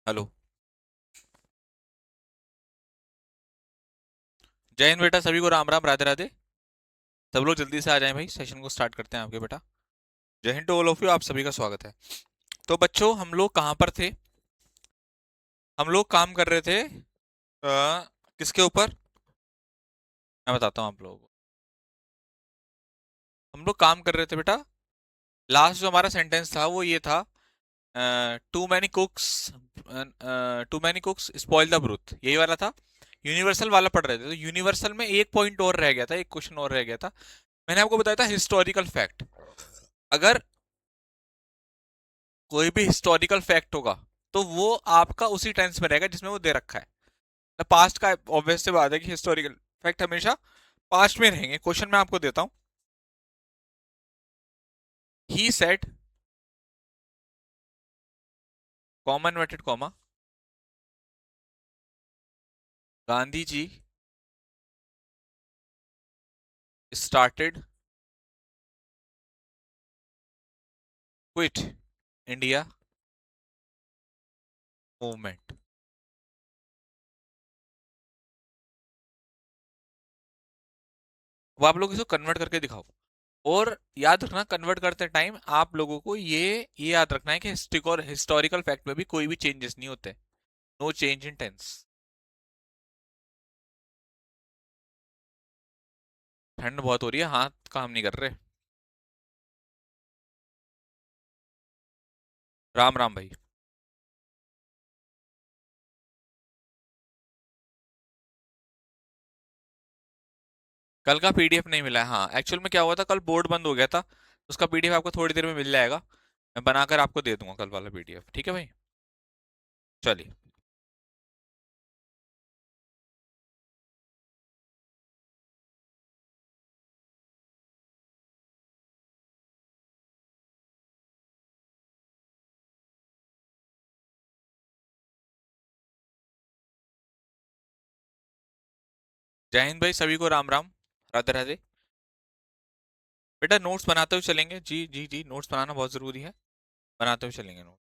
Hello. जय हिंद बेटा, सभी को राम राम, राधे राधे। सब लोग जल्दी से आ जाएं भाई, सेशन को स्टार्ट करते हैं आपके बेटा। जय हिंद टू ऑल ऑफ यू, आप सभी का स्वागत है। तो बच्चों, हम लोग कहाँ पर थे? हम लोग काम कर रहे थे किसके ऊपर? मैं बताता हूँ आप लोगों को। हम लोग काम कर रहे थे बेटा। लास्ट जो हमारा सेंटेंस था वो ये था, too many cooks too many cooks spoil the broth, यही वाला था। यूनिवर्सल वाला पढ़ रहे थे, तो यूनिवर्सल में एक पॉइंट और रह गया था, एक क्वेश्चन और रह गया था। मैंने आपको बताया था हिस्टोरिकल फैक्ट। अगर कोई भी हिस्टोरिकल फैक्ट होगा तो वो आपका उसी टेंस में रहेगा जिसमें वो दे रखा है। पास्ट का ऑब्वियस से बात है कि हिस्टोरिकल फैक्ट हमेशा पास्ट में रहेंगे। क्वेश्चन मैं आपको देता हूं। He said, comma inverted comma, Gandhi ji started quit India movement. वो आप लोग इसको कन्वर्ट करके दिखाओ। और याद रखना, कन्वर्ट करते टाइम आप लोगों को ये याद रखना है कि हिस्टोरिकल फैक्ट में भी कोई भी चेंजेस नहीं होते। No change in tense. ठंड बहुत हो रही है, हाथ काम नहीं कर रहे। राम राम भाई। कल का पीडीएफ नहीं मिला है, हाँ। एक्चुअल में क्या हुआ था, कल बोर्ड बंद हो गया था। उसका पीडीएफ आपको थोड़ी देर में मिल जाएगा। मैं बनाकर आपको दे दूंगा कल वाला पीडीएफ, ठीक है भाई। चलिए। जय हिंद भाई, सभी को राम राम, राधे राधे। बेटा नोट्स बनाते हुए चलेंगे, जी जी जी, नोट्स बनाना बहुत जरूरी है। बनाते हुए चलेंगे नोट।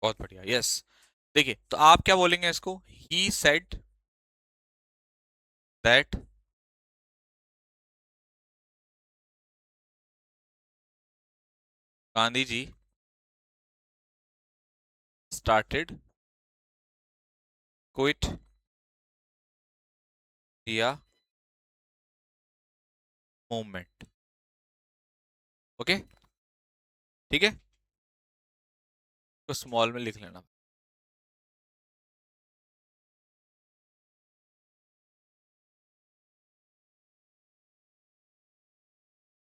बहुत बढ़िया, यस। देखिए, तो आप क्या बोलेंगे इसको? He said that Gandhi ji started quit India movement. Okay, ठीक है। तो स्मॉल में लिख लेना।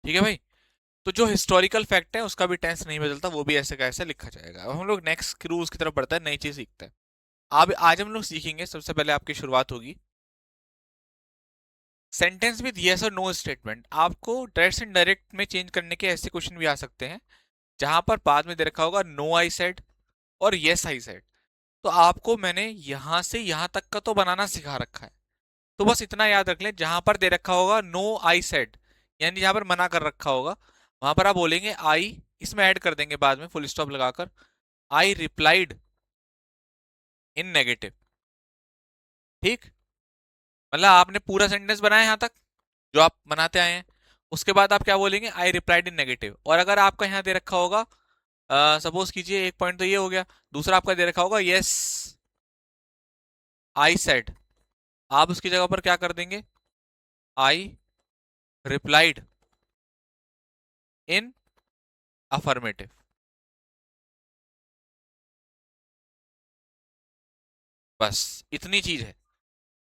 ठीक है भाई। तो जो हिस्टोरिकल फैक्ट है उसका भी टेंस नहीं बदलता, वो भी ऐसे का ऐसे लिखा जाएगा। अब हम लोग नेक्स्ट रूल्स की तरफ बढ़ते हैं, नई चीज सीखते हैं। अब आज हम लोग सीखेंगे, सबसे पहले आपकी शुरुआत होगी सेंटेंस विद यस और नो स्टेटमेंट। आपको डायरेक्ट से डायरेक्ट में चेंज करने के ऐसे क्वेश्चन भी आ सकते हैं जहां पर बाद में दे रखा होगा नो आई सेड और यस आई सेड। तो आपको मैंने यहां से यहां तक का तो बनाना सिखा रखा है। तो बस इतना याद रख लें, जहां पर दे रखा होगा नो आई सेड, यानी जहां पर मना कर रखा होगा, वहां पर आप बोलेंगे आई, इसमें ऐड कर देंगे बाद में फुल स्टॉप लगाकर, आई रिप्लाइड इन नेगेटिव। ठीक। मतलब आपने पूरा सेंटेंस बनाया यहां तक जो आप बनाते आए हैं। उसके बाद आप क्या बोलेंगे? I replied in negative. और अगर आपका यहाँ दे रखा होगा, सपोज कीजिए, एक पॉइंट तो ये हो गया, दूसरा आपका दे रखा होगा यस आई सेड, आप उसकी जगह पर क्या कर देंगे? I replied in affirmative. बस इतनी चीज है।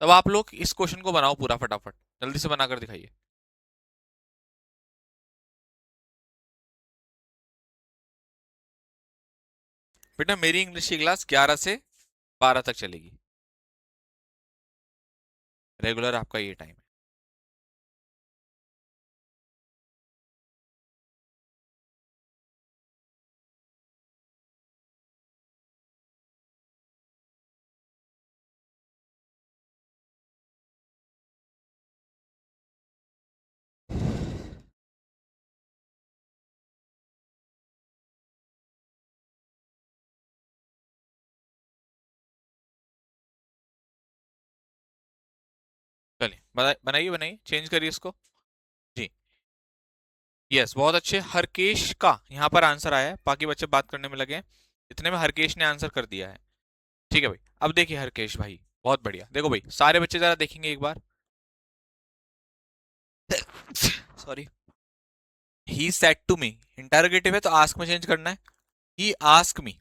तब आप लोग इस क्वेश्चन को बनाओ पूरा फटाफट, जल्दी से बनाकर दिखाइए। बेटा मेरी इंग्लिश की क्लास 11 से 12 तक चलेगी, रेगुलर आपका ये टाइम है। चलिए बनाइए बनाइए, चेंज करिए इसको। जी। यस, बहुत अच्छे। हरकेश का यहाँ पर आंसर आया है, बाकी बच्चे बात करने में लगे हैं, इतने में हरकेश ने आंसर कर दिया है। ठीक है भाई, अब देखिए हरकेश भाई, बहुत बढ़िया। देखो भाई सारे बच्चे जरा देखेंगे एक बार। Sorry. He said to me, interrogative है तो आस्क में चेंज करना है। He ask me.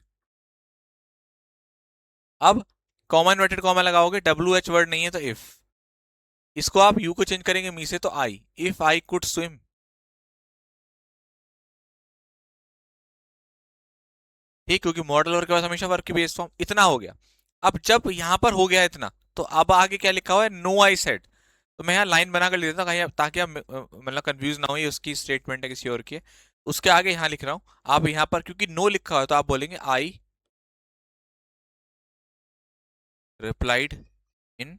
अब कॉमा इन्वर्टेड कॉमा लगाओगे, डब्ल्यू एच वर्ड नहीं है तो इफ। इसको आप यू को चेंज करेंगे मी से तो आई, इफ आई कुड स्विम। ठीक, क्योंकि मॉडल वर्क के पास हमेशा वर्क की बेस फॉर्म। इतना हो गया। अब जब यहां पर हो गया इतना, तो अब आगे क्या लिखा हुआ है, नो आई सेड। तो मैं यहाँ लाइन बना कर लिख देता हूँ ताकि आप मतलब कंफ्यूज ना हो, ये उसकी स्टेटमेंट है किसी और की है। उसके आगे यहाँ लिख रहा हूँ। आप यहाँ पर क्योंकि नो लिखा हुआ है तो आप बोलेंगे आई रिप्लाइड इन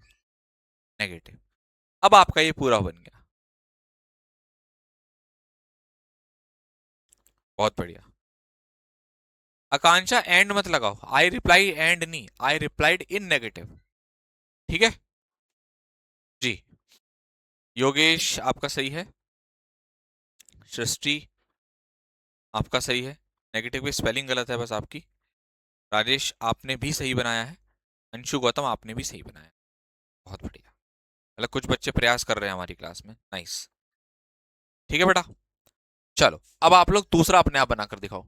नेगेटिव। अब आपका ये पूरा बन गया। बहुत बढ़िया। आकांक्षा एंड मत लगाओ, आई रिप्लाई एंड नहीं, आई रिप्लाइड इन नेगेटिव। ठीक है जी। योगेश आपका सही है। सृष्टि आपका सही है। नेगेटिव की स्पेलिंग गलत है बस आपकी। राजेश आपने भी सही बनाया है। अंशु गौतम आपने भी सही बनाया। बहुत बढ़िया। मतलब कुछ बच्चे प्रयास कर रहे हैं हमारी क्लास में, नाइस। ठीक है बेटा। चलो अब आप लोग दूसरा अपने आप बनाकर दिखाओ।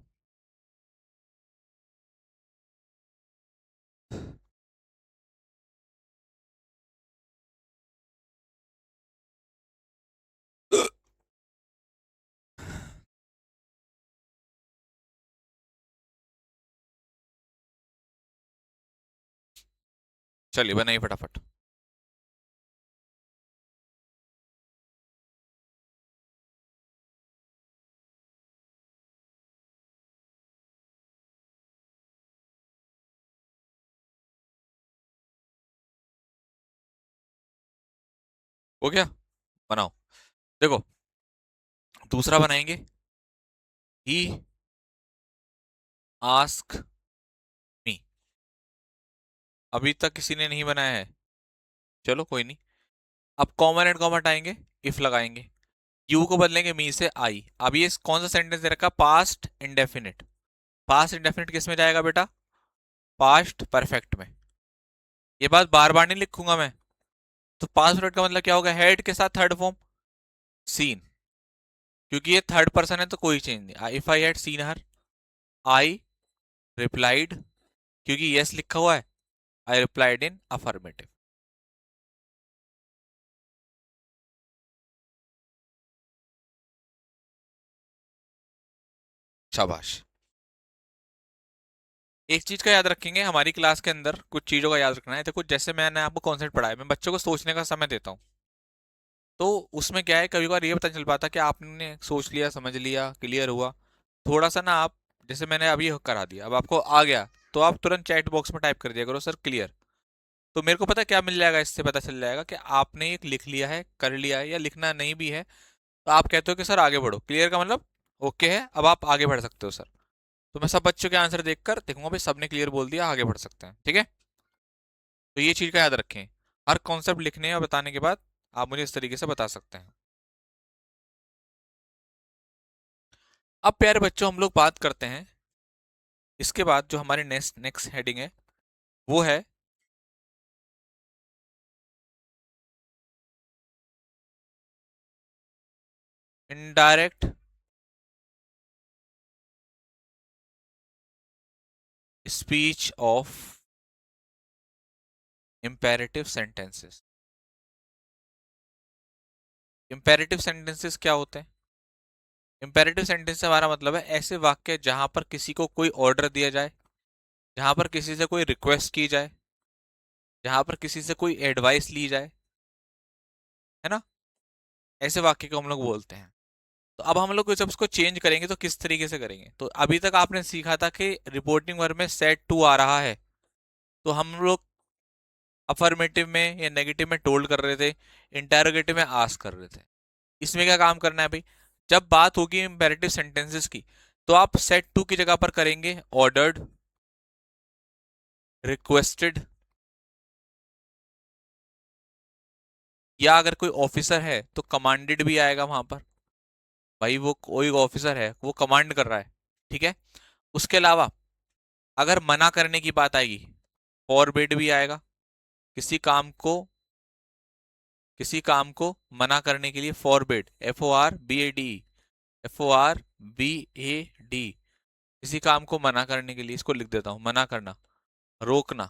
चलिए बनाइए फटाफट। हो गया, बनाओ। देखो दूसरा बनाएंगे। ही आस्क मी। अभी तक किसी ने नहीं बनाया है, चलो कोई नहीं। अब कॉमन एंड कॉमन हटाएंगे, इफ लगाएंगे। यू को बदलेंगे मी से आई। अब ये कौन सा सेंटेंस दे रखा, पास्ट इंडेफिनिट। पास्ट इंडेफिनिट किस में जाएगा बेटा, पास्ट परफेक्ट में। ये बात बार बार नहीं लिखूंगा मैं। तो पास्ट परफेक्ट का मतलब क्या होगा, हेड के साथ थर्ड फॉर्म सीन। क्योंकि ये थर्ड पर्सन है तो कोई चेंज नहीं। If I had seen her, I replied, क्योंकि यस लिखा हुआ है, आई रिप्लाइड इन अफर्मेटिव। शाबाश। एक चीज का याद रखेंगे, हमारी क्लास के अंदर कुछ चीजों का याद रखना है। देखो जैसे मैंने आपको कॉन्सेप्ट पढ़ाया, मैं बच्चों को सोचने का समय देता हूँ। तो उसमें क्या है, कभी कभार ये पता चल पाता कि आपने सोच लिया, समझ लिया, क्लियर हुआ। थोड़ा सा ना आप, जैसे मैंने अभी करा दिया, अब आपको आ गया, तो आप तुरंत चैट बॉक्स में टाइप कर दिया करो सर क्लियर। तो मेरे को पता क्या मिल जाएगा, इससे पता चल जाएगा कि आपने एक लिख लिया है, कर लिया है, या लिखना नहीं भी है तो आप कहते हो कि सर आगे बढ़ो। क्लियर का मतलब ओके है, अब आप आगे बढ़ सकते हो सर। तो मैं सब बच्चों के आंसर देखकर देखूंगा भाई सबने क्लियर बोल दिया, आगे बढ़ सकते हैं। ठीक है, तो ये चीज का याद रखें। हर कॉन्सेप्ट लिखने और बताने के बाद आप मुझे इस तरीके से बता सकते हैं। अब प्यारे बच्चों हम लोग बात करते हैं, इसके बाद जो हमारी नेक्स्ट नेक्स्ट हेडिंग है वो है indirect speech of imperative sentences. Imperative sentences क्या होते हैं, इंपेरेटिव सेंटेंस से हमारा मतलब है ऐसे वाक्य जहां पर किसी को कोई ऑर्डर दिया जाए, जहां पर किसी से कोई रिक्वेस्ट की जाए, जहां पर किसी से कोई एडवाइस ली जाए, है ना, ऐसे वाक्य को हम लोग बोलते हैं। तो अब हम लोग जब उसको चेंज करेंगे तो किस तरीके से करेंगे, तो अभी तक आपने सीखा था कि रिपोर्टिंग वर्ब में सेड टू आ रहा है, तो हम लोग अफर्मेटिव में या नेगेटिव में टोल्ड कर रहे थे, इंटेरोगेटिव में आस्क कर रहे थे। इसमें क्या काम करना है भाई, जब बात होगी इंपेरेटिव सेंटेंसेस की, तो आप सेट टू की जगह पर करेंगे ऑर्डर्ड, रिक्वेस्टेड, या अगर कोई ऑफिसर है तो कमांडेड भी आएगा वहां पर। भाई वो कोई ऑफिसर है, वो कमांड कर रहा है, ठीक है। उसके अलावा अगर मना करने की बात आएगी, फॉरबिड भी आएगा। किसी काम को, किसी काम को मना करने के लिए फॉरबिड, FORBAD, FORBAD, किसी काम को मना करने के लिए, इसको लिख देता हूं, मना करना, रोकना,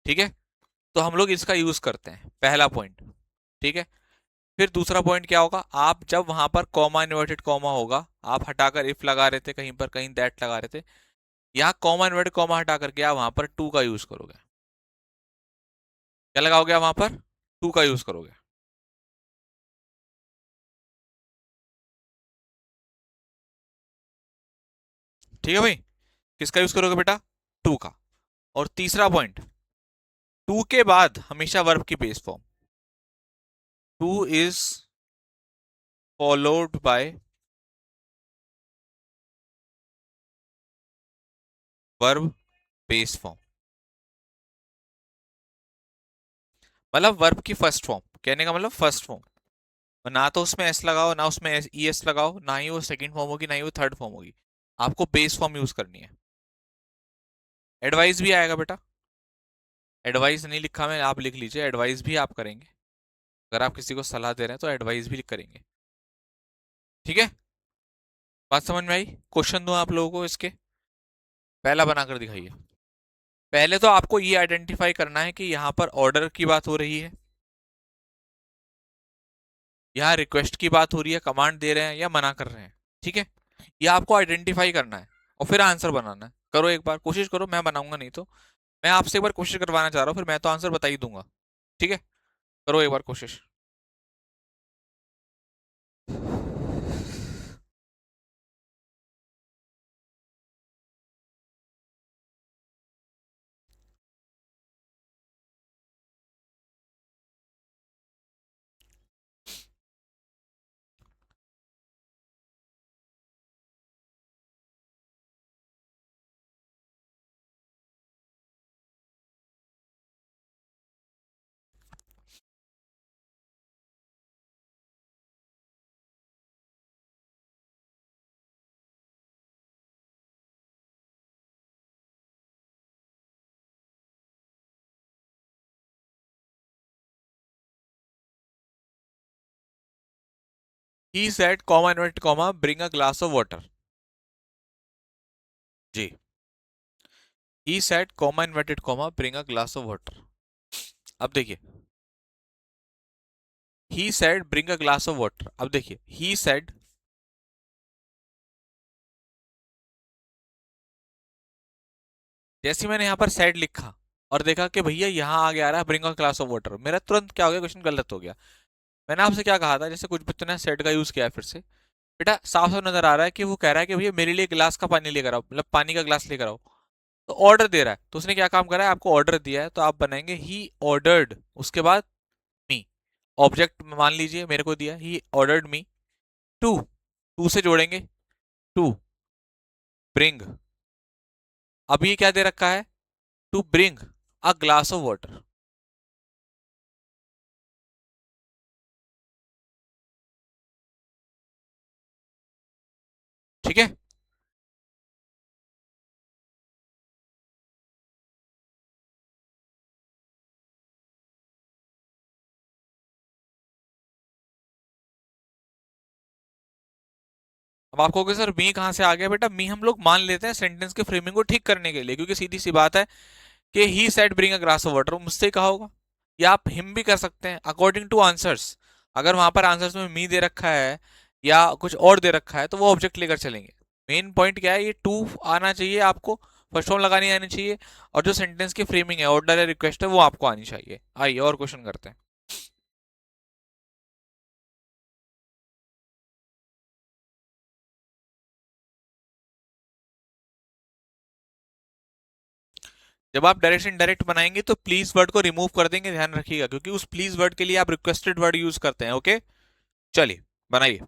ठीक है। तो हम लोग इसका यूज करते हैं, पहला पॉइंट, ठीक है। फिर दूसरा पॉइंट क्या होगा, आप जब वहां पर कॉमा इन्वर्टेड कॉमा होगा, आप हटाकर इफ लगा रहे थे कहीं पर, कहीं दैट लगा रहे थे, यहाँ कॉमा इन्वर्टेड कॉमा हटा करके आप वहां पर टू का यूज करोगे। क्या लगाओगे आप वहां पर, टू का यूज करोगे, ठीक है भाई। किसका यूज करोगे बेटा, टू का। और तीसरा पॉइंट, टू के बाद हमेशा वर्ब की base form, two is followed by verb base form, मतलब वर्ब की फर्स्ट फॉर्म, कहने का मतलब फर्स्ट फॉर्म। ना तो उसमें एस लगाओ, ना उसमें ES लगाओ, ना ही वो सेकंड फॉर्म होगी, ना ही वो थर्ड फॉर्म होगी, आपको बेस फॉर्म यूज करनी है। एडवाइस भी आएगा बेटा, एडवाइस नहीं लिखा मैं, आप लिख लीजिए, एडवाइस भी आप करेंगे। अगर आप किसी को सलाह दे रहे हैं तो एडवाइस भी करेंगे, ठीक है। बात समझ में आई, क्वेश्चन दूं आप लोगों को इसके, पहला बनाकर दिखाइए। पहले तो आपको ये आइडेंटिफाई करना है कि यहाँ पर ऑर्डर की बात हो रही है, यहाँ रिक्वेस्ट की बात हो रही है, कमांड दे रहे हैं या मना कर रहे हैं, ठीक है। ये आपको आइडेंटिफाई करना है और फिर आंसर बनाना है। करो एक बार कोशिश करो, मैं बनाऊंगा नहीं तो, मैं आपसे एक बार कोशिश करवाना चाह रहा हूँ, फिर मैं तो आंसर बता ही दूंगा, ठीक है। करो एक बार कोशिश। He said comma inverted comma bring a glass of water, जी। He said comma inverted comma bring a glass of water. अब देखिए, he said bring a glass of water, अब देखिए ही सेड, जैसे मैंने यहाँ पर सेड लिखा और देखा कि भैया यहाँ आगे आ रहा है bring a glass of water, मेरा तुरंत क्या हो गया, क्वेश्चन गलत हो गया। मैंने आपसे क्या कहा था, जैसे कुछ बच्चों ने सेड का यूज किया है फिर से, बेटा साफ साफ नजर आ रहा है कि वो कह रहा है कि भैया मेरे लिए गिलास का पानी लेकर आओ, मतलब पानी का गिलास लेकर आओ, तो ऑर्डर दे रहा है। तो उसने क्या काम करा है, आपको ऑर्डर दिया है, तो आप बनाएंगे ही ऑर्डर्ड, उसके बाद मी, ऑब्जेक्ट मान लीजिए मेरे को दिया, he ordered me to, to से जोड़ेंगे, टू ब्रिंग, अब ये क्या दे रखा है, to bring a glass of water, ठीक है। अब आप कहोगे सर मी कहां से आ गया, बेटा मी हम लोग मान लेते हैं सेंटेंस के फ्रेमिंग को ठीक करने के लिए, क्योंकि सीधी सी बात है कि ही said bring a glass of water, मुझसे कहा होगा, या आप हिम भी कर सकते हैं अकॉर्डिंग टू आंसर्स। अगर वहां पर आंसर्स में मी दे रखा है या कुछ और दे रखा है तो वो ऑब्जेक्ट लेकर चलेंगे। मेन पॉइंट क्या है, ये टू आना चाहिए आपको फर्स्ट फॉर्म लगानी आनी चाहिए, और जो सेंटेंस की फ्रेमिंग है, ऑर्डर है, रिक्वेस्ट है, वो आपको आनी चाहिए। आइए और क्वेश्चन करते हैं। जब आप डायरेक्ट इनडायरेक्ट बनाएंगे तो प्लीज वर्ड को रिमूव कर देंगे, ध्यान रखिएगा, क्योंकि उस प्लीज वर्ड के लिए आप रिक्वेस्टेड वर्ड यूज करते हैं। ओके, चलिए बनाइए।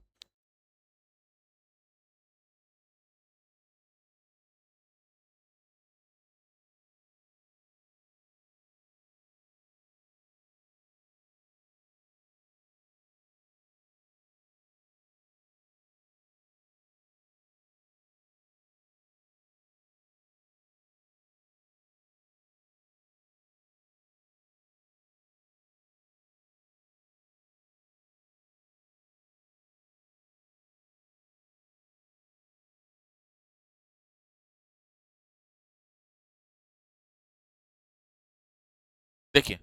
देखिए,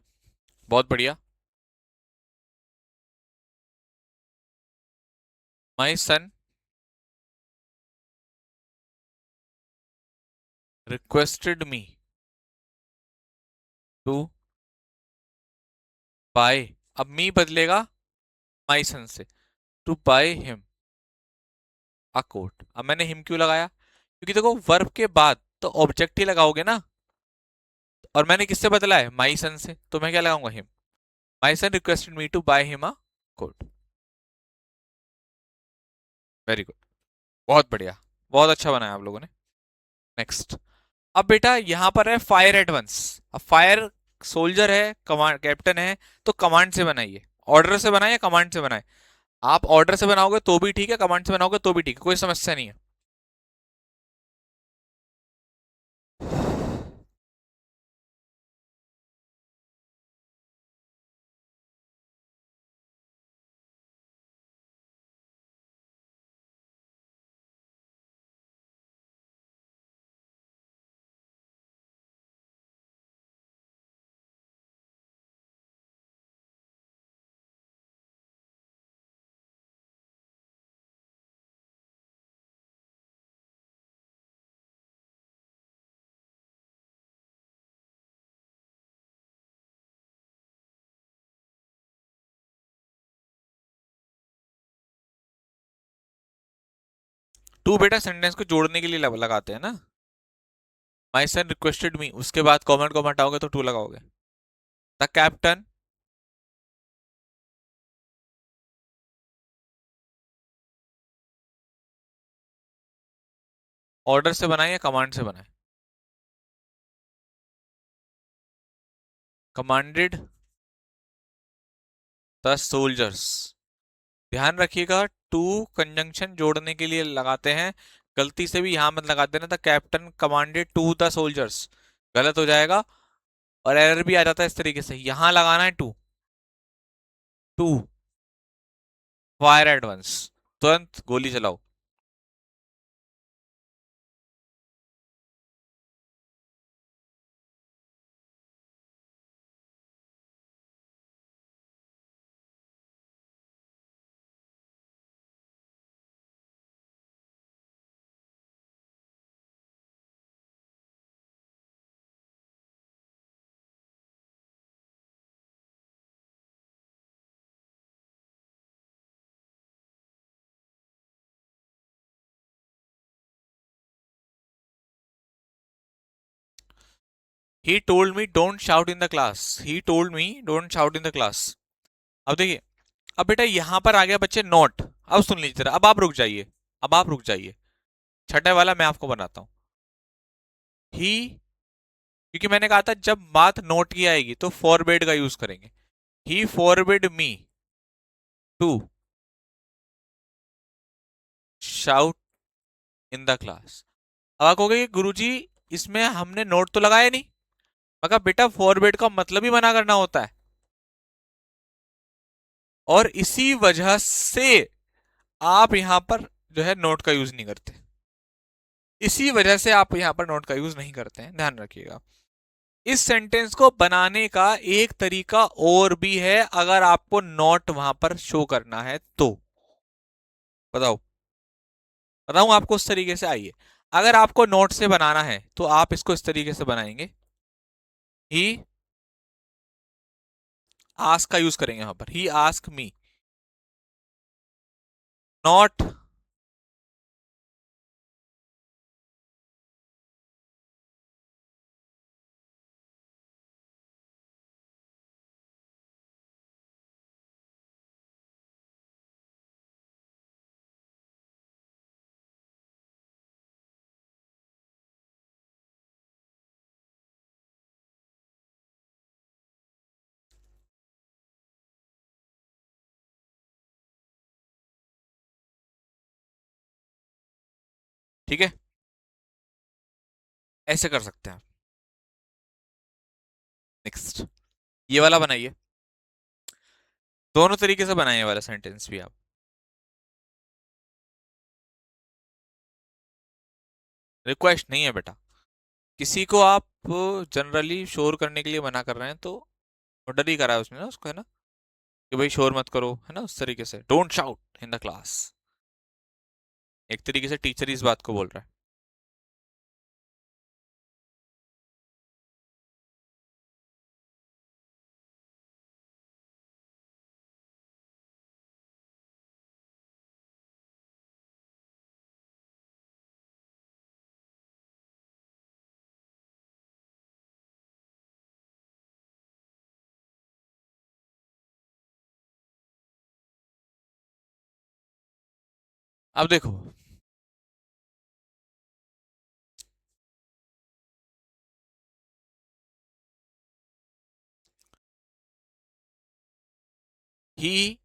बहुत बढ़िया। My son requested me to buy, अब मी बदलेगा माई सन से, to buy him a coat. अब मैंने हिम क्यों लगाया? क्योंकि देखो, वर्ब के बाद तो ऑब्जेक्ट ही लगाओगे ना, और मैंने किससे बदला है? माई सन से, तो मैं क्या लगाऊंगा? Him. My son requested me to buy him a coat. Very good, बहुत बढ़िया, बहुत अच्छा बनाया आप लोगों ने। नेक्स्ट। अब बेटा यहां पर है फायर एट वंस। अब फायर सोल्जर है, कमांड कैप्टन है, तो कमांड से बनाइए। ऑर्डर से बनाए या कमांड से बनाए? आप ऑर्डर से बनाओगे तो भी ठीक है, कमांड से बनाओगे तो भी ठीक है, कोई समस्या नहीं है। टू बेटा सेंटेंस को जोड़ने के लिए लगाते हैं ना। माई सन रिक्वेस्टेड मी, उसके बाद कमेंट को हटाओगे तो टू लगाओगे। द कैप्टन, ऑर्डर से बनाए या कमांड से बनाए? Commanded the soldiers. ध्यान रखिएगा, टू कंजंक्शन जोड़ने के लिए लगाते हैं, गलती से भी यहां मत लगा देना the captain commanded to the soldiers, गलत हो जाएगा, और एरर भी आ जाता है इस तरीके से। यहां लगाना है to, to fire at once, तुरंत गोली चलाओ। He told me don't shout in the class, he told me don't shout in the class. अब देखिए, अब बेटा यहां पर आ गया बच्चे नोट। अब सुन लीजिए जरा, अब आप रुक जाइए, अब आप रुक जाइए, छठे वाला मैं आपको बनाता हूं। ही, क्योंकि मैंने कहा था जब बात नोट की आएगी तो फॉरबिड का यूज करेंगे। He forbid me to shout in the class. अब आप कहोगे कि गुरुजी इसमें हमने नोट तो लगाया नहीं। मैं कहा बेटा फॉरबिड का मतलब ही मना करना होता है, और इसी वजह से आप यहां पर जो है नोट का यूज नहीं करते, इसी वजह से आप यहां पर नोट का यूज नहीं करते हैं, ध्यान रखिएगा। इस सेंटेंस को बनाने का एक तरीका और भी है, अगर आपको नोट वहां पर शो करना है तो। बताओ, बताऊं आपको उस तरीके से? आइए, अगर आपको नोट से बनाना है तो आप इसको इस तरीके से बनाएंगे, ही आस्क का यूज करेंगे यहां पर, ही आस्क मी, नॉट ठीक है, ऐसे कर सकते हैं। नेक्स्ट, ये वाला बनाइए, दोनों तरीके से बनाइए वाला सेंटेंस भी आप। रिक्वेस्ट नहीं है बेटा, किसी को आप जनरली शोर करने के लिए मना कर रहे हैं तो ऑर्डर ही करा है उसने ना उसको, है ना, कि भाई शोर मत करो, है ना, उस तरीके से don't shout in the class, एक तरीके से टीचर ही इस बात को बोल रहा है। अब देखो, he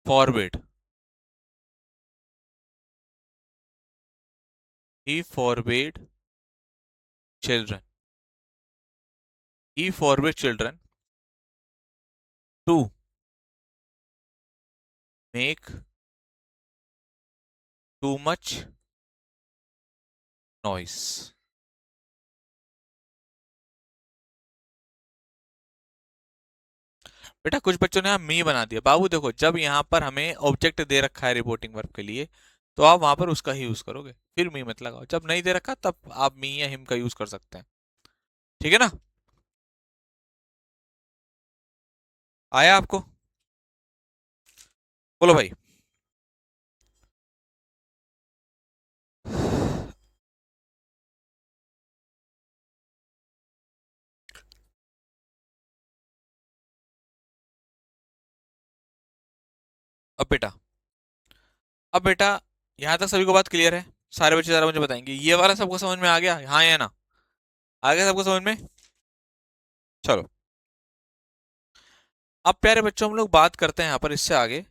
forbid, he forbid children, he forbade children to make too much noise। बेटा कुछ बच्चों ने यहाँ मी बना दिया, बाबू देखो जब यहाँ पर हमें ऑब्जेक्ट दे रखा है रिपोर्टिंग वर्ब के लिए, तो आप वहां पर उसका ही यूज करोगे, फिर मी मत लगाओ, जब नहीं दे रखा तब आप मी या हिम का यूज कर सकते हैं। ठीक है ना, आया आपको? बोलो भाई। अब बेटा यहाँ तक सभी को बात क्लियर है? सारे बच्चे जरा मुझे बताएंगे, ये वाला सबको समझ में आ गया, हाँ या ना? आ गया सबको समझ में? चलो, अब प्यारे बच्चों हम लोग बात करते हैं यहाँ पर इससे आगे,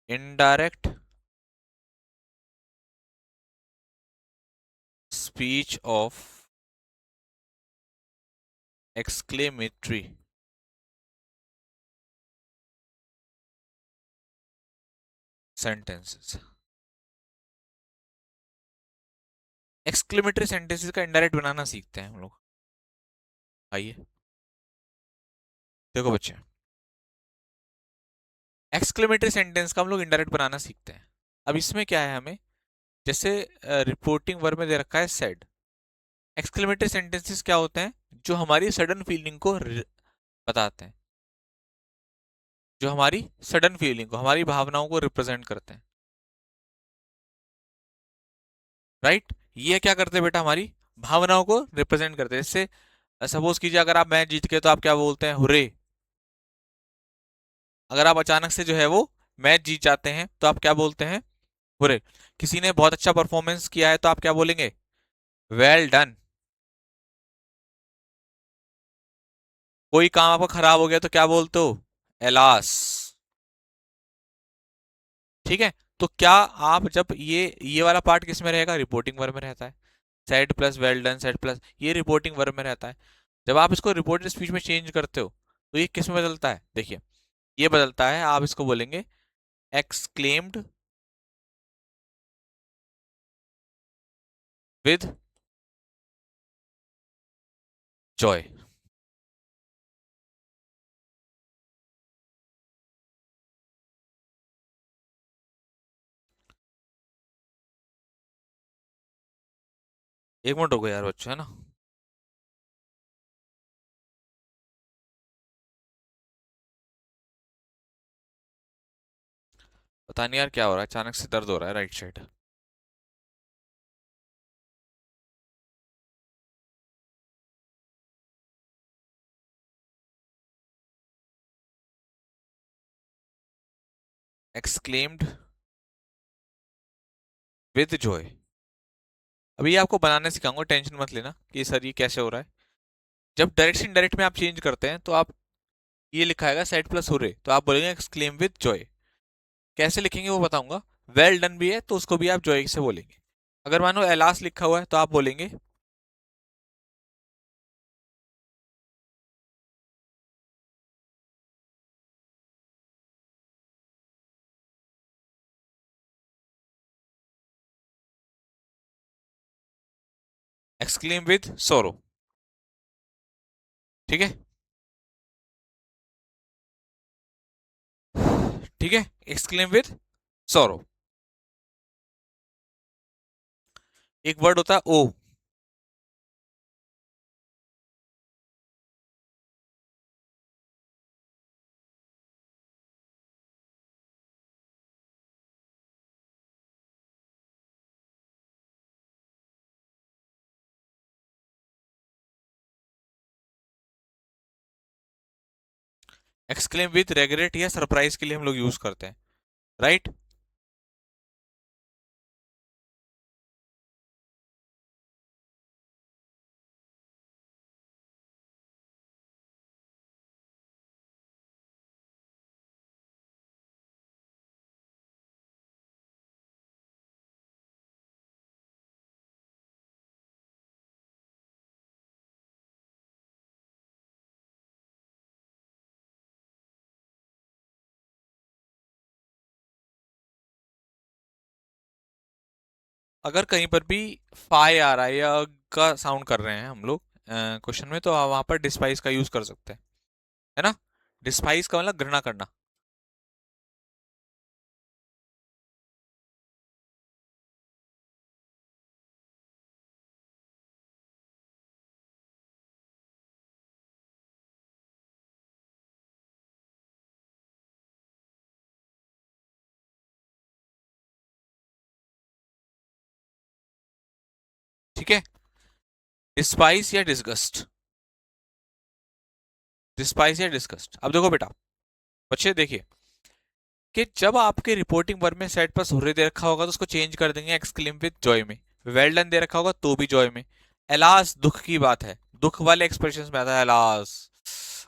indirect speech of exclamatory sentences. Exclamatory sentences का इनडायरेक्ट बनाना सीखते हैं हम लोग। आइए देखो बच्चे, एक्सक्लेमेटरी सेंटेंस का हम लोग इनडायरेक्ट बनाना सीखते हैं। अब इसमें क्या है, हमें जैसे रिपोर्टिंग वर्ब में दे रखा है सेड, एक्सक्लेमेटरी सेंटेंसेस क्या होते हैं, जो हमारी सडन फीलिंग को बताते हैं, जो हमारी सडन फीलिंग को, हमारी भावनाओं को रिप्रेजेंट करते हैं, राइट? ये क्या करते हैं बेटा, हमारी भावनाओं को रिप्रेजेंट करते हैं। जैसे सपोज कीजिए अगर आप मैच जीत गए तो आप क्या बोलते हैं, हुर्रे। अगर आप अचानक से जो है वो मैच जीत जाते हैं तो आप क्या बोलते हैं, हुर्रे। किसी ने बहुत अच्छा परफॉर्मेंस किया है तो आप क्या बोलेंगे, वेल डन। कोई काम आपका खराब हो गया तो क्या बोलते हो, एलास। ठीक है, तो क्या आप जब ये वाला पार्ट किस में रहेगा, रिपोर्टिंग वर्ब में रहता है, said plus well done, said plus ये रिपोर्टिंग वर्ब में रहता है। जब आप इसको रिपोर्टेड स्पीच में चेंज करते हो तो ये किस में बदलता है, देखिए ये बदलता है, आप इसको बोलेंगे एक्सक्लेम्ड विद जॉय। एक मिनट हो गया यार बच्चों, है ना। पता नहीं यार क्या हो रहा है, अचानक से दर्द हो रहा है right side. Exclaimed with Joy. अभी आपको बनाने सिखाऊंगा, टेंशन मत लेना कि सर ये कैसे हो रहा है। जब डायरेक्ट इनडायरेक्ट में आप चेंज करते हैं तो आप, ये लिखा है सेट प्लस हो रहे, तो आप बोलेंगे एक्सक्लेम विद जॉय। कैसे लिखेंगे वो बताऊंगा। वेल डन भी है तो उसको भी आप जॉय से बोलेंगे। अगर मानो एलास लिखा हुआ है तो आप बोलेंगे एक्सक्लेम विद सोरो। ठीक है। ठीक है, एक्सक्लेम विद सोरो। एक वर्ड होता है ओ। एक्सक्लेम विद रेगरेट या सरप्राइज के लिए हम लोग यूज करते हैं, राइट। अगर कहीं पर भी फाई आ रहा है या का साउंड कर रहे हैं हम लोग क्वेश्चन में, तो वहां पर डिस्पाइस का यूज कर सकते हैं, है ना। डिस्पाइस का मतलब घृणा करना। ठीक है। डिस्पाइस या डिसगस्ट। डिस्पाइस या डिस्गस्ट, अब देखो बेटा, बच्चे देखिए कि जब आपके रिपोर्टिंग वर्ब में सेट पर सूर्य दे रखा होगा तो उसको चेंज कर देंगे एक्सक्लेम विद जॉय में। वेल डन दे रखा होगा तो भी जॉय में। एलास दुख की बात है, दुख वाले एक्सप्रेशन में आता है एलास,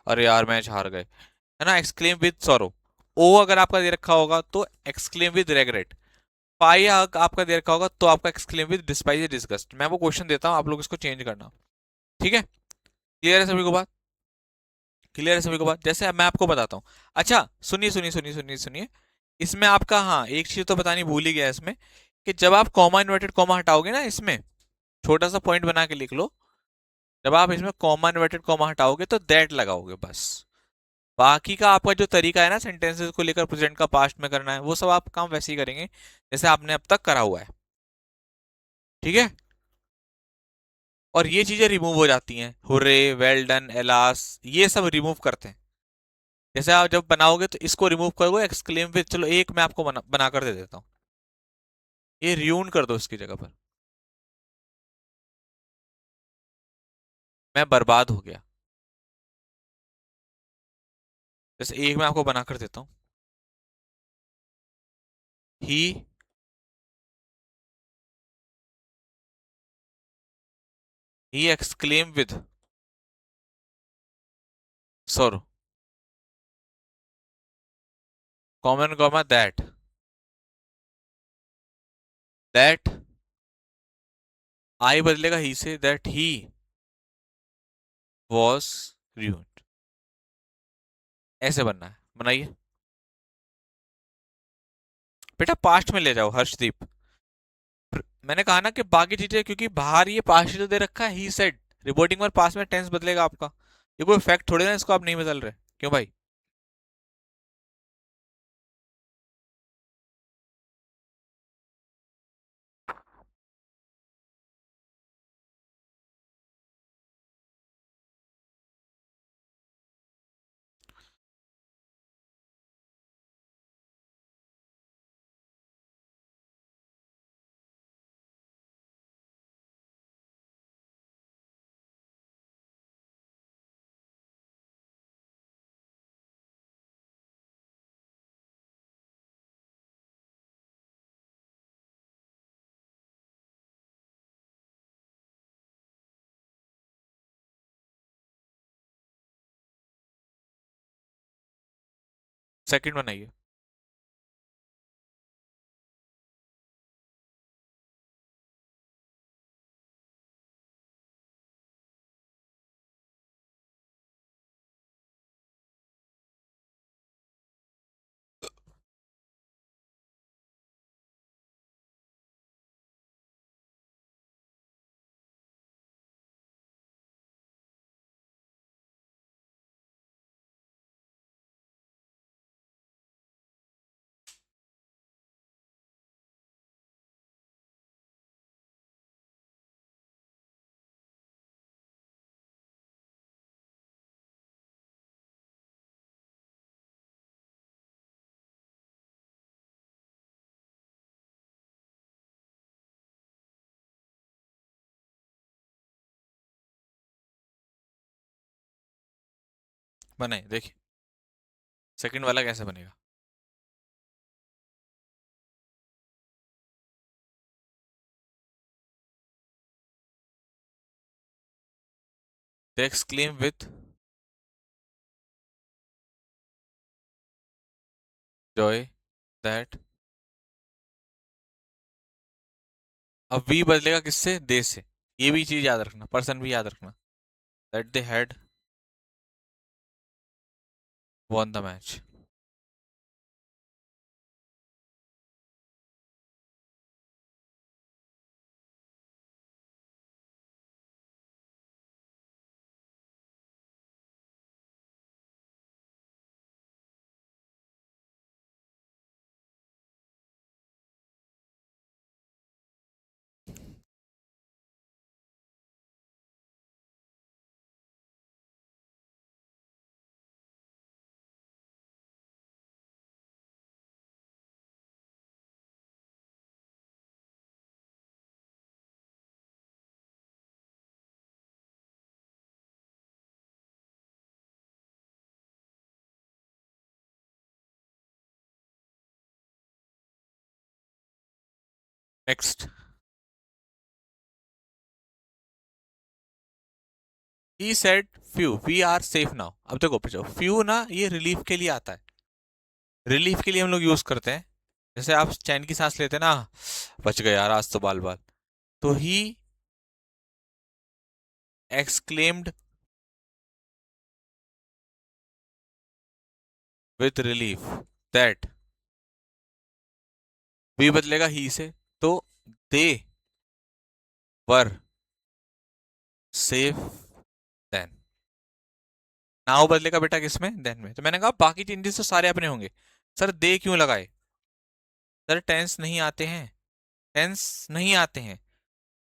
अरे यार मैच हार गए, है ना, एक्सक्लेम विद सॉरो। ओ अगर आपका दे रखा होगा तो एक्सक्लेम विद रेगरेट। पाई आपका दे रखा होगा तो आपका एक्सक्लेम विद डिस्पाइज डिस्गस्ट। मैं वो क्वेश्चन देता हूँ, आप लोग इसको चेंज करना। ठीक है, क्लियर है सभी को बात। क्लियर है सभी को बात, जैसे अब मैं आपको बताता हूँ। अच्छा सुनिए सुनिए सुनिए सुनिए सुनिए, इसमें आपका, हाँ एक चीज तो बतानी भूल ही गया इसमें, कि जब आप कॉमा इन्वर्टेड कॉमा हटाओगे ना इसमें, छोटा सा पॉइंट बना के लिख लो। जब आप इसमें कॉमा इन्वर्टेड कॉमा हटाओगे तो दैट लगाओगे बस। बाकी का आपका जो तरीका है ना सेंटेंसेस को लेकर प्रेजेंट का पास्ट में करना है, वो सब आप काम वैसे ही करेंगे जैसे आपने अब तक करा हुआ है। ठीक है। और ये चीजें रिमूव हो जाती हैं, हुर्रे, वेल डन, एलास, ये सब रिमूव करते हैं। जैसे आप जब बनाओगे तो इसको रिमूव करोगे एक्सक्लेम विद, चलो एक मैं आपको बना कर दे देता हूँ, ये रियून कर दो इसकी जगह पर, मैं बर्बाद हो गया। जैसे एक मैं आपको बना कर देता हूँ, he he exclaim with sorrow, common comma that I बदलेगा ही से, दैट ही वॉज ruined। ऐसे बनना है, बनाइए। बेटा पास्ट में ले जाओ हर्षदीप। मैंने कहा ना कि बाकी चीजें, क्योंकि बाहर ये पास्ट तो दे रखा है ही सेड, रिपोर्टिंग में पास में टेंस बदलेगा आपका, ये कोई फैक्ट थोड़ी ना इसको आप नहीं बदल रहे, क्यों भाई। सेकंड बनाइए। बनाइए देखिए सेकंड वाला कैसे बनेगा। Text claim with Joy that, अब वी बदलेगा किससे, दे से। ये भी चीज याद रखना, पर्सन भी याद रखना। That they had won the match. Next, he said phew we are safe now. अब देखो पूछो, फ्यू ना ये रिलीफ के लिए आता है, रिलीफ के लिए हम लोग यूज करते हैं। जैसे आप चैन की सांस लेते हैं ना, बच गए यार आज तो बाल बाल, तो he exclaimed with relief that, we बदलेगा ही से, तो they were safe then. Now बदलेगा बेटा किसमें, देन में। तो मैंने कहा बाकी चेंजेस तो सारे अपने होंगे। सर दे क्यों लगाए, सर टेंस नहीं आते हैं, टेंस नहीं आते हैं।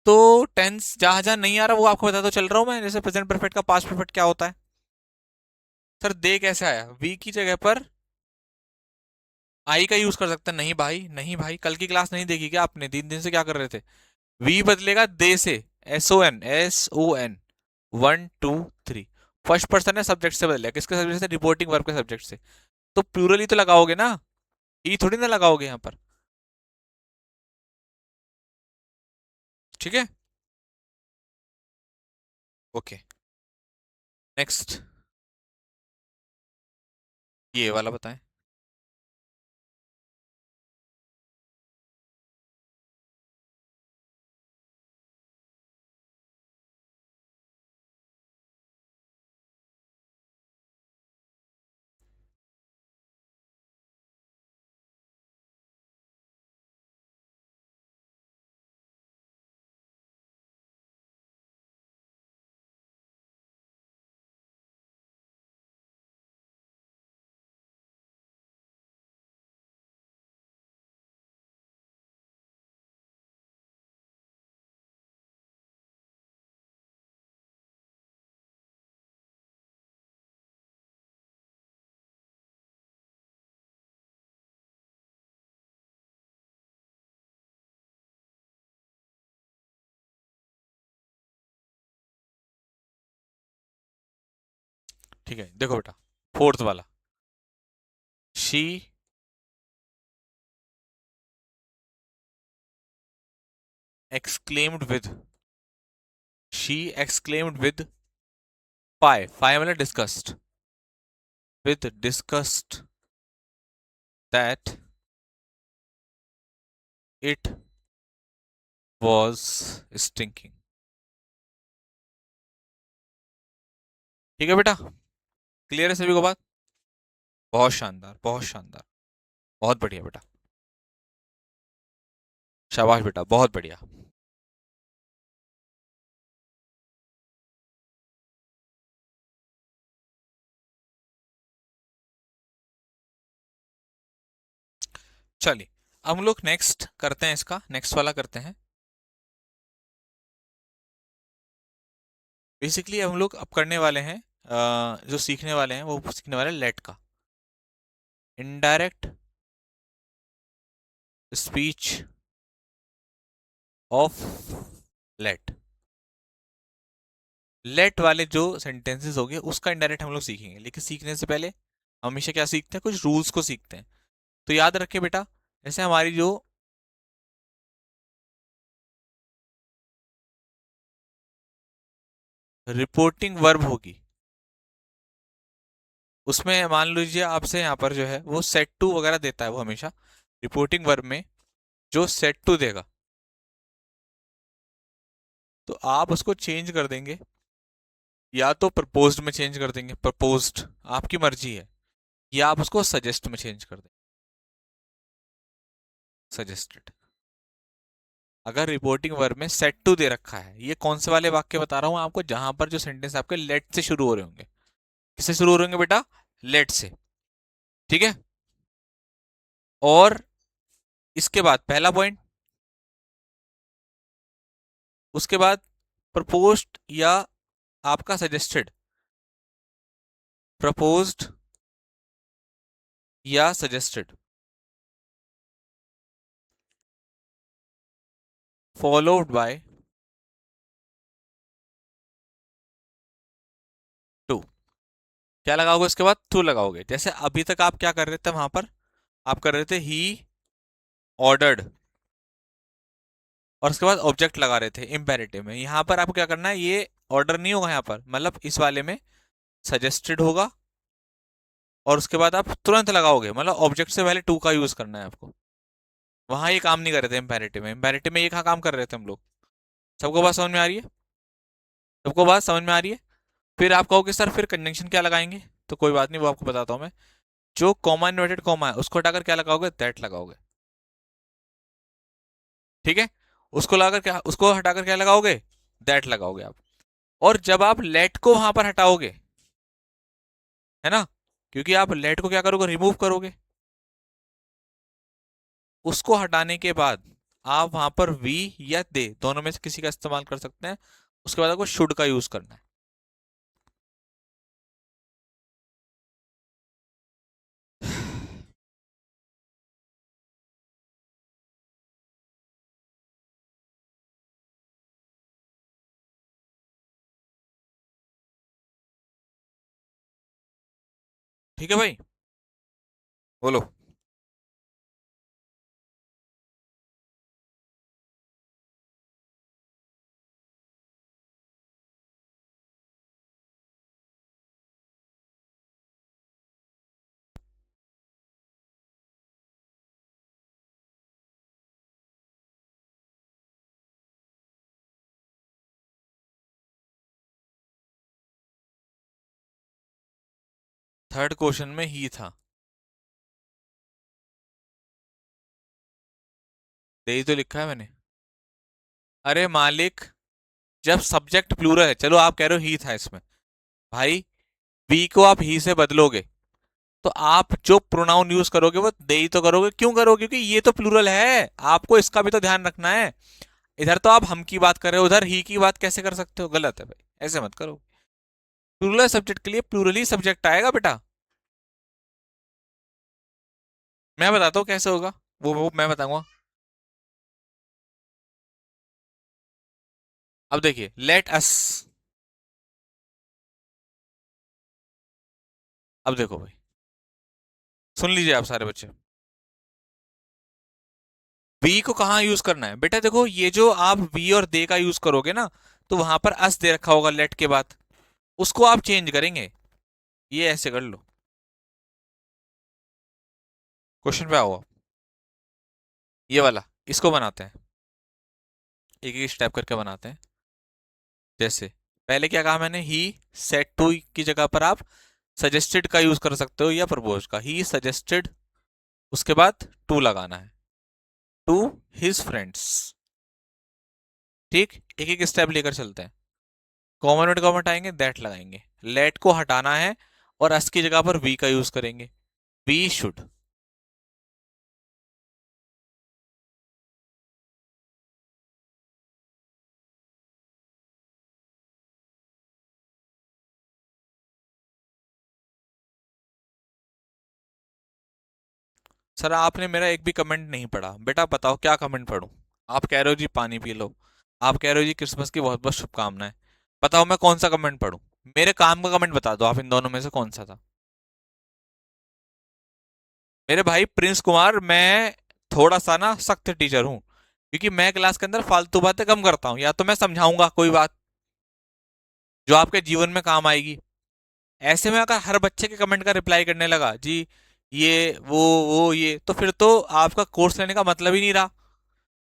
तो टेंस जहां जहां नहीं आ रहा वो आपको बता तो चल रहा हूं मैं। जैसे प्रेजेंट परफेक्ट का पास्ट परफेक्ट क्या होता है, सर दे कैसे आया, वी की जगह पर आई का यूज कर सकते हैं। नहीं भाई, नहीं भाई, कल की क्लास नहीं देखी क्या आपने, 3 दिन से क्या कर रहे थे। वी बदलेगा दे से, SON, SON, 1 2 3। फर्स्ट पर्सन है, सब्जेक्ट से बदलेगा, किसके सब्जेक्ट से, रिपोर्टिंग वर्ब के सब्जेक्ट से। तो प्लूरल ही तो लगाओगे ना, ई थोड़ी ना लगाओगे यहाँ पर। ठीक है, ओके। नेक्स्ट, ये वाला बताएं। ठीक है, देखो बेटा, फोर्थ वाला, she exclaimed with, she exclaimed with pie, pie मतलब disgust, with disgust that it was stinking. ठीक है बेटा, क्लियर है सभी को बात? बहुत शानदार, बहुत शानदार, बहुत बढ़िया बेटा, शाबाश बेटा, बहुत बढ़िया। चलिए, अब हम लोग नेक्स्ट करते हैं, इसका नेक्स्ट वाला करते हैं। बेसिकली हम लोग अब करने वाले हैं, जो सीखने वाले हैं वो सीखने वाले हैं लेट का, indirect speech of let. Let वाले जो सेंटेंसेस हो गए उसका इनडायरेक्ट हम लोग सीखेंगे, लेकिन सीखने से पहले हमेशा क्या सीखते हैं, कुछ रूल्स को सीखते हैं। तो याद रखे बेटा, जैसे हमारी जो रिपोर्टिंग वर्ब होगी, उसमें मान लीजिए आपसे यहाँ पर जो है वो सेट टू वगैरह देता है, वो हमेशा रिपोर्टिंग वर्ब में जो सेट टू देगा, तो आप उसको चेंज कर देंगे, या तो प्रपोज्ड में चेंज कर देंगे, प्रपोज्ड आपकी मर्जी है, या आप उसको सजेस्ट में चेंज कर देंगे, सजेस्टेड। अगर रिपोर्टिंग वर्ब में सेट टू दे रखा है, ये कौन से वाले वाक्य बता रहा हूं आपको, जहां पर जो सेंटेंस आपके लेट से शुरू हो रहे होंगे। किससे शुरू हो रहे होंगे बेटा? लेट से। ठीक है, और इसके बाद पहला पॉइंट, उसके बाद प्रपोज्ड या आपका सजेस्टेड, प्रपोज्ड या सजेस्टेड, फॉलोड बाय टू। क्या लगाओगे उसके बाद? टू लगाओगे। जैसे अभी तक आप क्या कर रहे थे वहां पर, आप कर रहे थे ही ऑर्डर्ड, और उसके बाद ऑब्जेक्ट लगा रहे थे इंपेरेटिव में। यहां पर आपको क्या करना है, ये ऑर्डर नहीं होगा यहाँ पर, मतलब इस वाले में सजेस्टेड होगा, और उसके बाद आप तुरंत लगाओगे, मतलब ऑब्जेक्ट से पहले टू का यूज करना है आपको। वहां ये काम नहीं कर रहे थे इंपेरेटिव में, इंपेरेटिव में ये कहाँ काम कर रहे थे हम लोग। सबको बात समझ में आ रही है? सबको बात समझ में आ रही है? फिर आप कहोगे सर फिर कंजंक्शन क्या लगाएंगे, तो कोई बात नहीं, वो आपको बताता हूँ मैं। जो कॉमा इन्वर्टेड कॉमा है उसको हटाकर क्या लगाओगे? दैट लगाओगे। ठीक है, उसको लगाकर क्या, उसको हटाकर क्या लगाओगे? दैट लगाओगे आप। और जब आप लेट को वहां पर हटाओगे, है ना, क्योंकि आप लेट को क्या करोगे? रिमूव करोगे। उसको हटाने के बाद आप वहां पर वी या दे दोनों में से किसी का इस्तेमाल कर सकते हैं। उसके बाद आपको शुड का यूज करना है। ठीक है भाई, बोलो। थर्ड क्वेश्चन में ही था, यही तो लिखा है मैंने। अरे मालिक, जब सब्जेक्ट प्लूरल है, चलो आप कह रहे हो ही था इसमें, भाई वी को आप ही से बदलोगे, तो आप जो प्रोनाउन यूज करोगे वो दे ही तो करोगे। क्यों करोगे? क्योंकि ये तो प्लूरल है, आपको इसका भी तो ध्यान रखना है। इधर तो आप हम की बात कर रहे हो, उधर ही की बात कैसे कर सकते हो? गलत है भाई, ऐसे मत करो। प्लूरल सब्जेक्ट के लिए प्लूरल ही सब्जेक्ट आएगा बेटा। मैं बताता हूँ कैसे होगा, वो मैं बताऊंगा। अब देखिए, लेट अस, अब देखो भाई, सुन लीजिए आप सारे बच्चे, वी को कहाँ यूज करना है बेटा? देखो, ये जो आप वी और दे का यूज करोगे ना, तो वहां पर अस दे रखा होगा लेट के बाद, उसको आप चेंज करेंगे। ये ऐसे कर लो, क्वेश्चन पे आओ। ये वाला, इसको बनाते हैं, एक एक स्टेप करके बनाते हैं। जैसे पहले क्या कहा मैंने, ही सेट टू की जगह पर आप सजेस्टेड का यूज कर सकते हो या प्रपोज का। ही सजेस्टेड, उसके बाद टू लगाना है, टू हिज फ्रेंड्स। ठीक, एक एक स्टेप लेकर चलते हैं। कॉमन वर्ड कॉमन हटाएंगे, दैट लगाएंगे। लेट को हटाना है और अस की जगह पर वी का यूज करेंगे, वी शुड। सर आपने मेरा एक भी कमेंट नहीं पढ़ा बेटा, बताओ क्या कमेंट पढ़ूं। आप कह रहे हो जी पानी पी लो, आप कह रहे हो जी क्रिसमस की बहुत बहुत शुभकामनाएं। बताओ मैं कौन सा कमेंट पढ़ूं। मेरे काम का कमेंट बता दो आप, इन दोनों में से कौन सा था। मेरे भाई प्रिंस कुमार, मैं थोड़ा सा ना सख्त टीचर हूँ, क्योंकि मैं क्लास के अंदर फालतू बातें कम करता हूँ। या तो मैं समझाऊंगा कोई बात जो आपके जीवन में काम आएगी। ऐसे में अगर हर बच्चे के कमेंट का रिप्लाई करने लगा जी, ये वो ये, तो फिर तो आपका कोर्स लेने का मतलब ही नहीं रहा।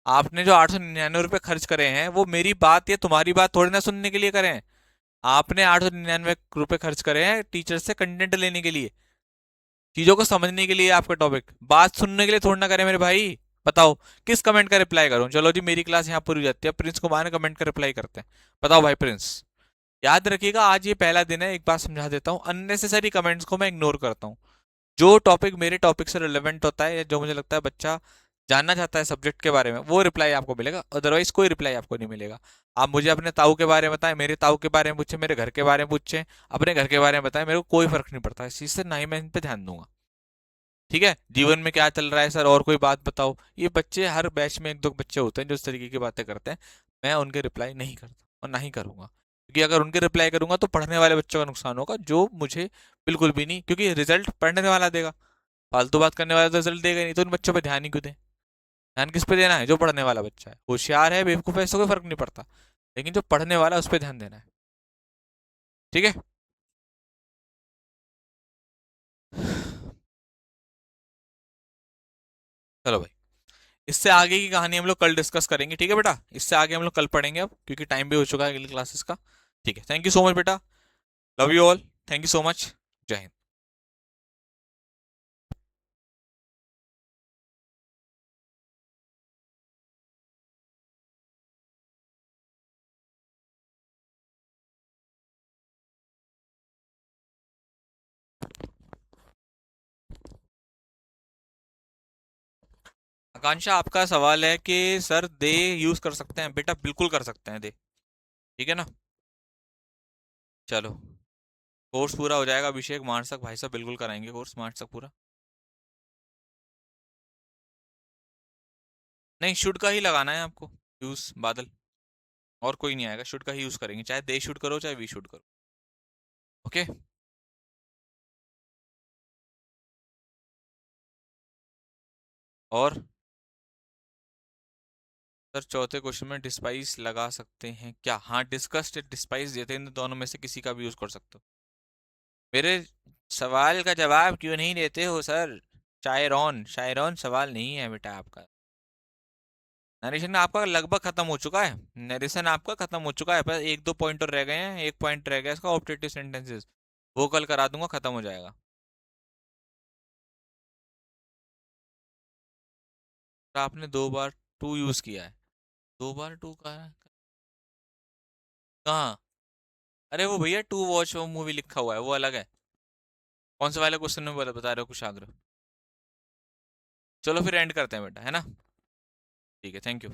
आपने जो 899 रुपये खर्च करे हैं, वो मेरी बात या तुम्हारी बात थोड़ी ना सुनने के लिए करे हैं। आपने 899 रुपये खर्च करे हैं टीचर से कंटेंट लेने के लिए, चीजों को समझने के लिए। आपका टॉपिक बात सुनने के लिए थोड़ी ना करे मेरे भाई। बताओ किस कमेंट का रिप्लाई करूं। चलो जी मेरी क्लास यहाँ पूरी हो जाती है, प्रिंस कुमार ने कमेंट का रिप्लाई करते हैं। बताओ भाई प्रिंस। याद रखिएगा आज ये पहला दिन है, एक बात समझा देता हूँ, अननेसेसरी कमेंट्स को मैं इग्नोर करता हूँ। जो टॉपिक मेरे टॉपिक से रिलेवेंट होता है या जो मुझे लगता है बच्चा जानना चाहता है सब्जेक्ट के बारे में, वो रिप्लाई आपको मिलेगा, अदरवाइज कोई रिप्लाई आपको नहीं मिलेगा। आप मुझे अपने ताऊ के बारे में बताएं, मेरे ताऊ के बारे में पूछे, मेरे घर के बारे में पूछे, अपने घर के बारे में बताएं, मेरे को कोई फर्क नहीं पड़ता इस चीज से, ना ही मैं इन पे ध्यान दूंगा। ठीक है, जीवन में क्या चल रहा है सर, और कोई बात बताओ। ये बच्चे हर बैच में एक दो बच्चे होते हैं जो इस तरीके की बातें करते हैं। मैं उनके रिप्लाई नहीं करता और ना ही करूंगा, क्योंकि अगर उनके रिप्लाई करूंगा तो पढ़ने वाले बच्चों का नुकसान होगा, जो मुझे बिल्कुल भी नहीं, क्योंकि रिजल्ट पढ़ने वाला देगा, फालतू बात करने वाला तो रिजल्ट देगा ही नहीं। तो उन बच्चों पर ध्यान ही क्यों दें। ध्यान किस पे देना है, जो पढ़ने वाला बच्चा है, होशियार है बेवकूफ है इससे कोई फर्क नहीं पड़ता, लेकिन जो पढ़ने वाला है उस पर ध्यान देना है। ठीक है। चलो भाई, इससे आगे की कहानी हम लोग कल डिस्कस करेंगे। ठीक है बेटा, इससे आगे हम लोग कल पढ़ेंगे अब, क्योंकि टाइम भी हो चुका है अगली क्लासेस का। ठीक है, थैंक यू सो मच बेटा। Love you all. Thank you so much. जय हिंद। आकांक्षा आपका सवाल है कि सर दे यूज कर सकते हैं, बेटा बिल्कुल कर सकते हैं दे। ठीक है ना। चलो, कोर्स पूरा हो जाएगा, अभिषेक मानसक भाई साहब बिल्कुल कराएंगे कोर्स मानसक पूरा। नहीं, शुड का ही लगाना है आपको यूज, बादल। और कोई नहीं आएगा, शुड का ही यूज करेंगे, चाहे दे शुड करो चाहे वी शुड करो। ओके। और सर चौथे क्वेश्चन में डिस्पाइस लगा सकते हैं क्या। हाँ, डिस्कस्ड डिस्पाइस देते हैं, इन दोनों में से किसी का भी यूज कर सकते हो। मेरे सवाल का जवाब क्यों नहीं देते हो सर। शायरॉन, शायरॉन सवाल नहीं है बेटा आपका। नरेशन आपका लगभग खत्म हो चुका है, नरेशन आपका खत्म हो चुका है, बस एक दो पॉइंट और रह गए हैं, एक पॉइंट रह गया इसका ऑप्टेटिव सेंटेंसेस, वो कल करा दूंगा, खत्म हो जाएगा। तो आपने दो बार टू यूज किया है, दो बार टू का कहाँ। अरे वो भैया टू वॉच वो मूवी लिखा हुआ है, वो अलग है। कौन से वाले क्वेश्चन में बता रहे हो कुशाग्र। चलो फिर एंड करते हैं बेटा, है ना। ठीक है, थैंक यू।